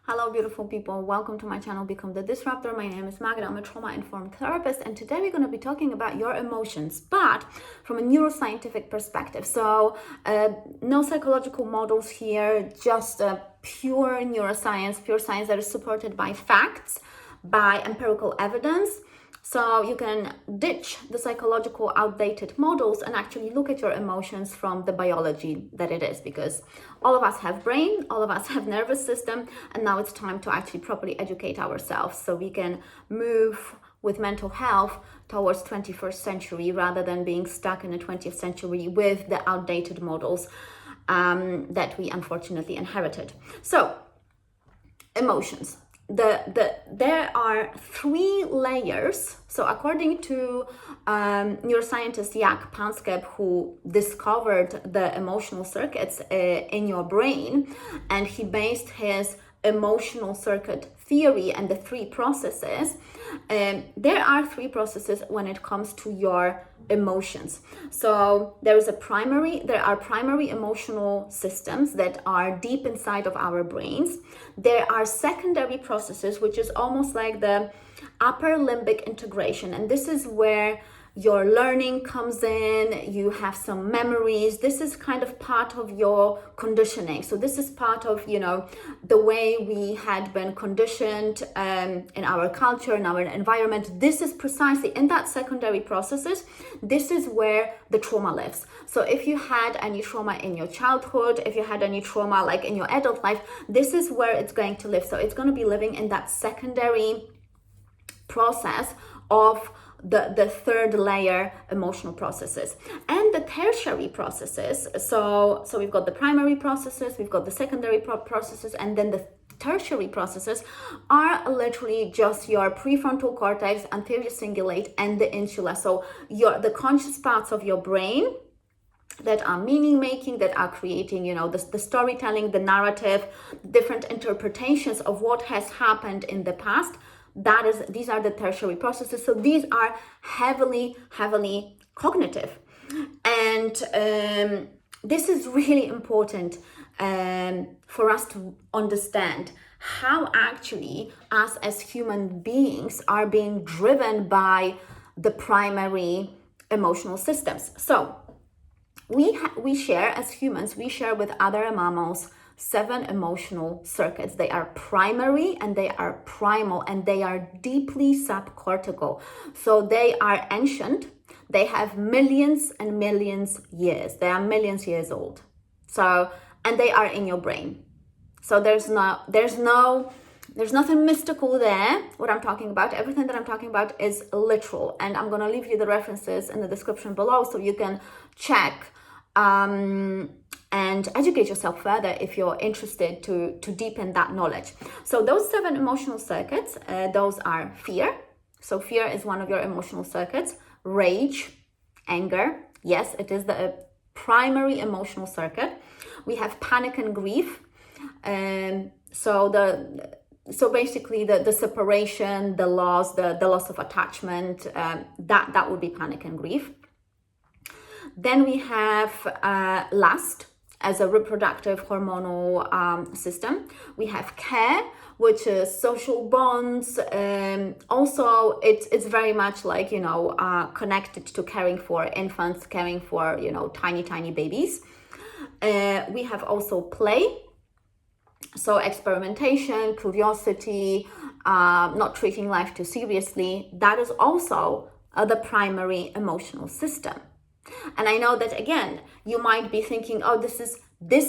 Hello beautiful people, welcome to my channel Become the Disruptor. My name is Magda, I'm a trauma-informed therapist, and today we're going to be talking about your emotions, but from a neuroscientific perspective. So no psychological models here, just pure neuroscience, pure science that is supported by facts, by empirical evidence. So you can ditch the psychological outdated models and actually look at your emotions from the biology that it is, because all of us have brain, all of us have nervous system, and now it's time to actually properly educate ourselves so we can move with mental health towards 21st century rather than being stuck in the 20th century with the outdated models that we unfortunately inherited. So emotions. There are three layers. So according to neuroscientist Jaak Panksepp, who discovered the emotional circuits in your brain, and he based his emotional circuit theory and the three processes, there are three processes when it comes to your emotions. So there are primary emotional systems that are deep inside of our brains. There are secondary processes, which is almost like the upper limbic integration, and this is where your learning comes in, you have some memories. This is kind of part of your conditioning. So this is part of, the way we had been conditioned in our culture, in our environment. This is precisely in that secondary processes. This is where the trauma lives. So if you had any trauma in your childhood, if you had any trauma like in your adult life, this is where it's going to live. So it's going to be living in that secondary process of the third layer emotional processes. And the tertiary processes, so we've got the primary processes, we've got the secondary processes, and then the tertiary processes are literally just your prefrontal cortex, anterior cingulate, and the insula. So the conscious parts of your brain that are meaning making, that are creating, the storytelling, the narrative, different interpretations of what has happened in the past. These are the tertiary processes. So these are heavily cognitive, and this is really important for us to understand how actually us as human beings are being driven by the primary emotional systems. So we share as humans, we share with other mammals 7 emotional circuits. They are primary and they are primal and they are deeply subcortical. So they are ancient. They have millions and millions years. They are millions years old. So, and they are in your brain. So there's nothing mystical there. What I'm talking about, everything that I'm talking about is literal. And I'm gonna leave you the references in the description below so you can check and educate yourself further if you're interested to deepen that knowledge. So those 7 emotional circuits, those are fear. So fear is one of your emotional circuits. Rage, anger. Yes, it is the primary emotional circuit. We have panic and grief. So basically the separation, the loss of attachment, that would be panic and grief. Then we have lust as a reproductive hormonal system. We have care, which is social bonds. Also, it's very much like, connected to caring for infants, caring for, tiny babies. We have also play. So experimentation, curiosity, not treating life too seriously. That is also the primary emotional system. And I know that, again, you might be thinking, oh, this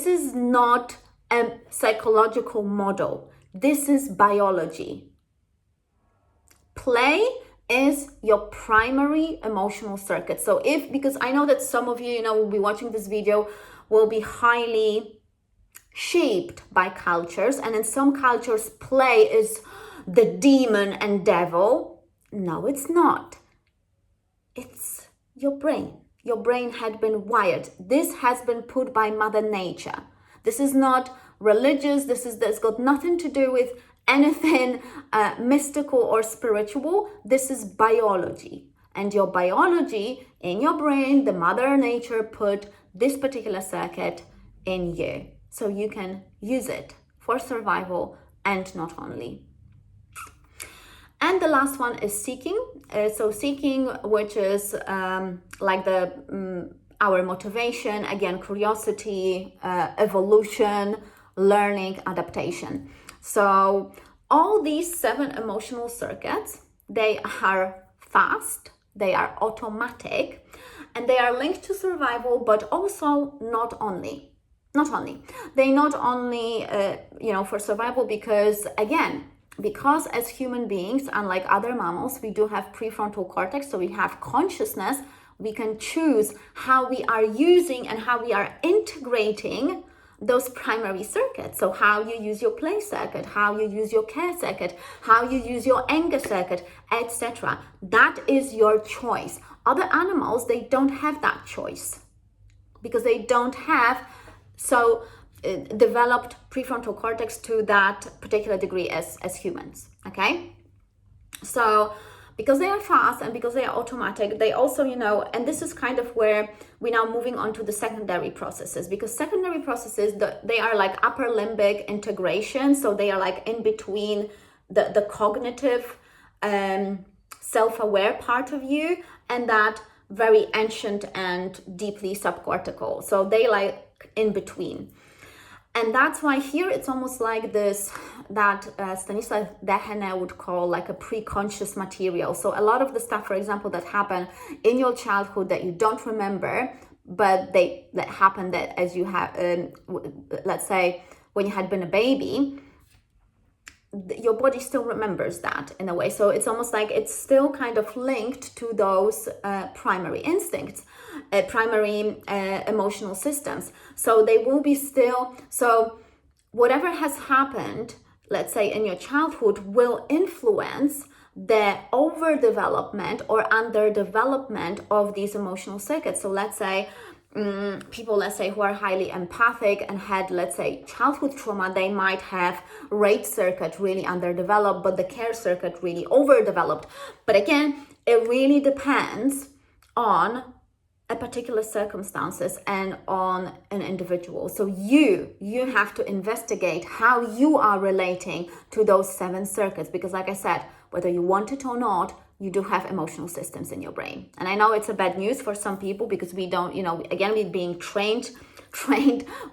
is not a psychological model. This is biology. Play is your primary emotional circuit. So because I know that some of you, will be watching this video, will be highly shaped by cultures. And in some cultures, play is the demon and devil. No, it's not. It's your brain. Your brain had been wired. This has been put by Mother Nature. This is not religious. This got nothing to do with anything mystical or spiritual. This is biology. And your biology in your brain, the Mother Nature put this particular circuit in you. So you can use it for survival and not only. And the last one is seeking. So seeking, which is like our motivation, again, curiosity, evolution, learning, adaptation. So all these 7 emotional circuits, they are fast, they are automatic, and they are linked to survival, but also not only. They not only, for survival, because again, because as human beings, unlike other mammals, we do have prefrontal cortex, so we have consciousness, we can choose how we are using and how we are integrating those primary circuits. So how you use your play circuit, how you use your care circuit, how you use your anger circuit, etc. That is your choice. Other animals, they don't have that choice because they don't have developed prefrontal cortex to that particular degree as humans, okay? So because they are fast and because they are automatic, they also, and this is kind of where we're now moving on to the secondary processes, because secondary processes, they are like upper limbic integration. So they are like in between the cognitive, self-aware part of you and that very ancient and deeply subcortical. So they like in between. And that's why here it's almost like this, that Stanisław Dehaene would call like a pre-conscious material. So a lot of the stuff, for example, that happened in your childhood that you don't remember, but that happened that as you have, let's say when you had been a baby, your body still remembers that in a way. So it's almost like it's still kind of linked to those primary instincts, primary emotional systems. So they will be still, so whatever has happened, let's say in your childhood, will influence the overdevelopment or underdevelopment of these emotional circuits. So let's say people, let's say, who are highly empathic and had, let's say, childhood trauma, they might have rate circuit really underdeveloped, but the care circuit really overdeveloped. But again, it really depends on a particular circumstances and on an individual. So you have to investigate how you are relating to those 7 circuits, because like I said, whether you want it or not, you do have emotional systems in your brain. And I know it's a bad news for some people because we don't, again, we're being trained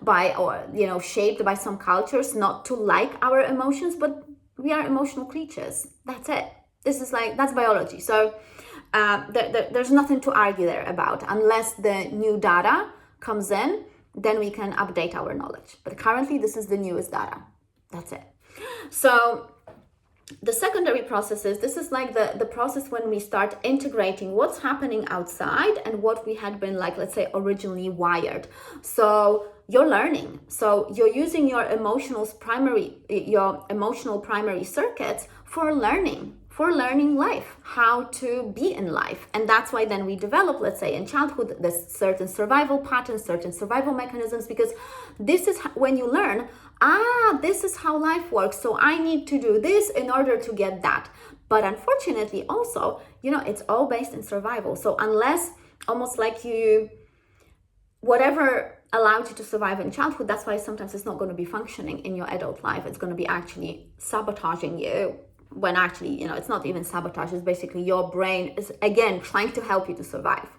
by, or, shaped by some cultures not to like our emotions, but we are emotional creatures. That's it. This is that's biology. So there's nothing to argue there about. Unless the new data comes in, then we can update our knowledge. But currently, this is the newest data. That's it. So the secondary processes, this is like the process when we start integrating what's happening outside and what we had been let's say, originally wired. So you're learning. So you're using your emotional primary circuits for learning life, how to be in life. And that's why then we develop, let's say in childhood, there's certain survival patterns, certain survival mechanisms, because this is when you learn, this is how life works. So I need to do this in order to get that. But unfortunately also, it's all based in survival. So unless almost like whatever allowed you to survive in childhood, that's why sometimes it's not going to be functioning in your adult life. It's going to be actually sabotaging you, when actually, it's not even sabotage. It's basically your brain is, again, trying to help you to survive.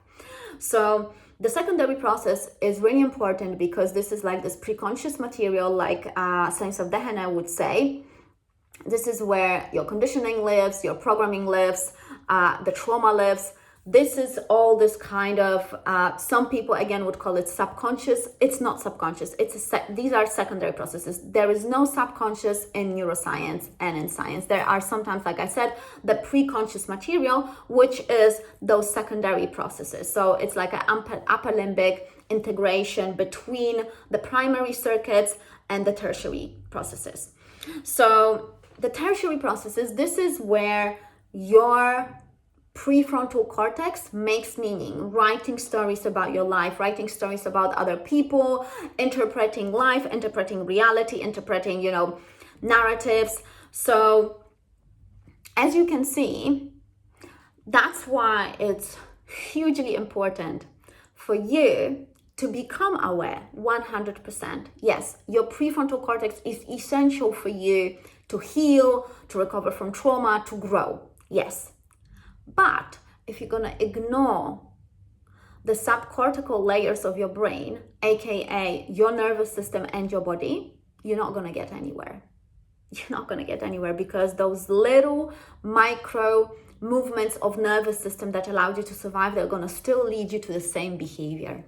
So the secondary process is really important because this is like this preconscious material, like Stanisław Dehaene would say. This is where your conditioning lives, your programming lives, the trauma lives. This is all this kind of, some people again would call it subconscious. It's not subconscious. These are secondary processes. There is no subconscious in neuroscience and in science. There are sometimes, like I said, the preconscious material, which is those secondary processes. So it's like an upper limbic integration between the primary circuits and the tertiary processes. So the tertiary processes, this is where your prefrontal cortex makes meaning, writing stories about your life, writing stories about other people, interpreting life, interpreting reality, interpreting, narratives. So as you can see, that's why it's hugely important for you to become aware 100%. Yes, your prefrontal cortex is essential for you to heal, to recover from trauma, to grow. Yes. But if you're going to ignore the subcortical layers of your brain, aka your nervous system and your body, you're not going to get anywhere. You're not going to get anywhere, because those little micro movements of nervous system that allowed you to survive, they're going to still lead you to the same behavior.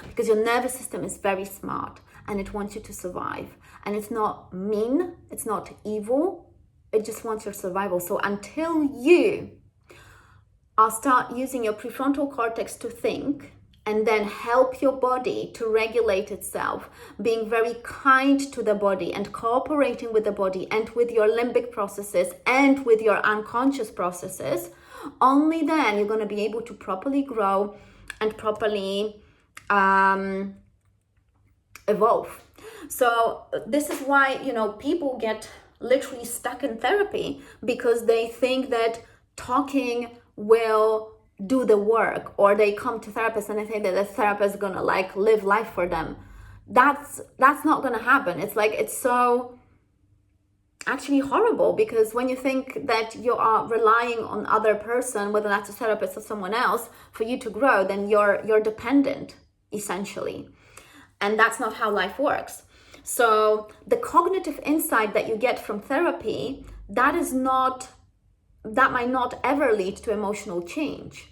Because your nervous system is very smart and it wants you to survive. And it's not mean, it's not evil, it just wants your survival. So until you start using your prefrontal cortex to think and then help your body to regulate itself, being very kind to the body and cooperating with the body and with your limbic processes and with your unconscious processes, only then you're going to be able to properly grow and properly evolve. So this is why, people get literally stuck in therapy, because they think that talking will do the work, or they come to therapists and they think that the therapist is gonna live life for them. That's not gonna happen. It's so actually horrible, because when you think that you are relying on other person, whether that's a therapist or someone else, for you to grow, then you're dependent essentially, and that's not how life works. So the cognitive insight that you get from therapy, that might not ever lead to emotional change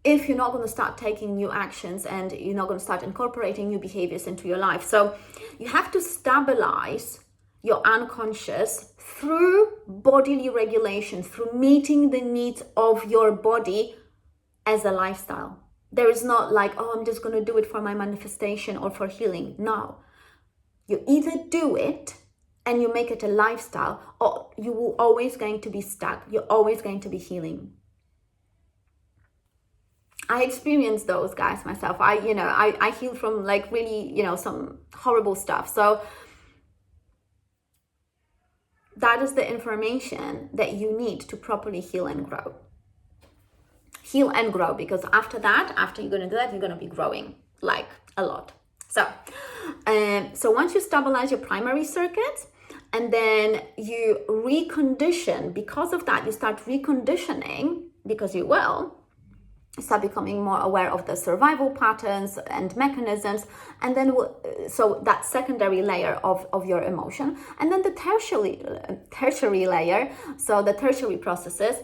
if you're not going to start taking new actions and you're not going to start incorporating new behaviors into your life. So you have to stabilize your unconscious through bodily regulation, through meeting the needs of your body as a lifestyle. There is not I'm just going to do it for my manifestation or for healing. No. You either do it and you make it a lifestyle, or you will always going to be stuck. You're always going to be healing. I experienced those, guys, myself. I healed from really, some horrible stuff. So that is the information that you need to properly heal and grow. Heal and grow, because after you're going to do that, you're going to be growing a lot. So once you stabilize your primary circuits, and then you recondition, because of that, you start reconditioning, because you will start becoming more aware of the survival patterns and mechanisms, and then so that secondary layer of your emotion, and then the tertiary layer, so the tertiary processes,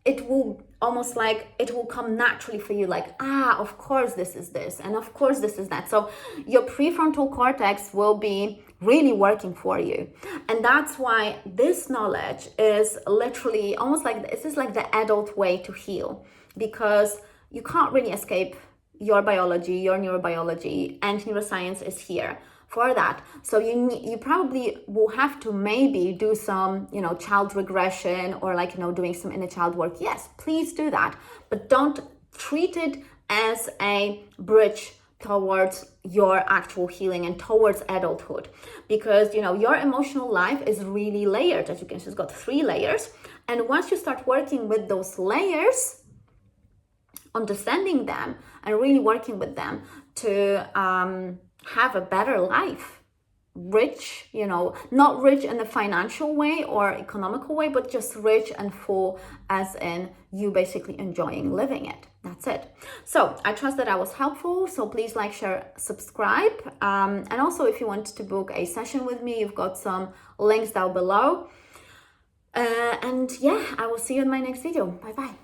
it will almost it will come naturally for you, of course this is this, and of course this is that. So your prefrontal cortex will be really working for you. And that's why this knowledge is literally almost this is the adult way to heal, because you can't really escape your biology, your neurobiology, and neuroscience is here for that. So you probably will have to maybe do some, child regression, or doing some inner child work. Yes, please do that, but don't treat it as a bridge towards your actual healing and towards adulthood, because your emotional life is really layered. As you can see, it's got 3 layers, and once you start working with those layers, understanding them and really working with them to have a better life, rich, not rich in the financial way or economical way, but just rich and full, as in you basically enjoying living it. That's it. So I trust that I was helpful. So please like, share, subscribe. And also, if you want to book a session with me, you've got some links down below. And yeah, I will see you in my next video. Bye bye.